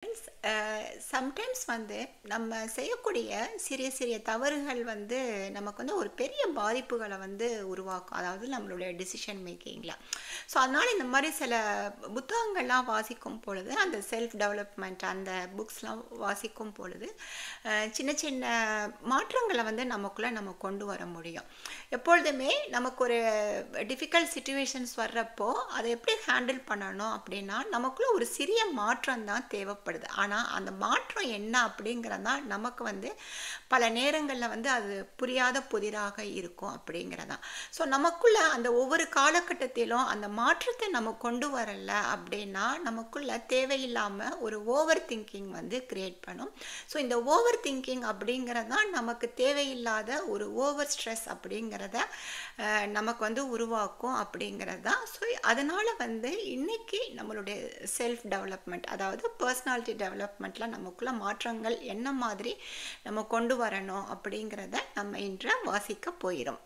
Friends, sometimes வந்து நம்ம செய்யக்கூடிய சிறிய சிறிய தவறுகள் வந்து நமக்கு வந்து ஒரு பெரிய பாதிப்புகளை வந்து உருவாக்கும். அதாவது நம்மளுடைய டிசிஷன் மேக்கிங்கில். ஸோ அதனால் இந்த மாதிரி சில புத்தகங்கள்லாம் வாசிக்கும் பொழுது, அந்த செல்ஃப் டெவலப்மெண்ட் அந்த புக்ஸ்லாம் வாசிக்கும் பொழுது சின்ன சின்ன மாற்றங்களை வந்து நமக்குள்ளே நம்ம கொண்டு வர முடியும். எப்பொழுதுமே நமக்கு ஒரு டிஃபிகல்ட் சுச்சுவேஷன்ஸ் வர்றப்போ அதை எப்படி ஹேண்டில் பண்ணணும் அப்படின்னா, நமக்குள்ள ஒரு சிறிய மாற்றம் தான் தேவைப்படுது. ஆனால் அந்த மாற்றம் என்ன அப்படிங்கிறது தான் நமக்கு வந்து பல நேரங்களில் வந்து அது புரியாத புதிராக இருக்கும் அப்படிங்கிறதான். ஸோ நமக்குள்ள அந்த ஒவ்வொரு காலகட்டத்திலும் அந்த மாற்றத்தை நம்ம கொண்டு வரல அப்படின்னா, நமக்குள்ள தேவையில்லாமல் ஒரு ஓவர் திங்கிங் வந்து கிரியேட் பண்ணும். ஸோ இந்த ஓவர் திங்கிங் அப்படிங்கிறது தான் நமக்கு தேவையில்லாத ஒரு ஓவர் ஸ்ட்ரெஸ் அப்படிங்கிறத நமக்கு வந்து உருவாக்கும் அப்படிங்கிறது தான். ஸோ அதனால் வந்து இன்னைக்கு நம்மளுடைய செல்ஃப் டெவலப்மெண்ட், அதாவது பர்சனாலிட்டி டெவலப்மெண்ட்டில் நமக்குள்ள மாற்றங்கள் என்ன மாதிரி நம்ம கொண்டு வரணும் அப்படிங்கிறத நம்ம இன்று வாசிக்க போயிடும்.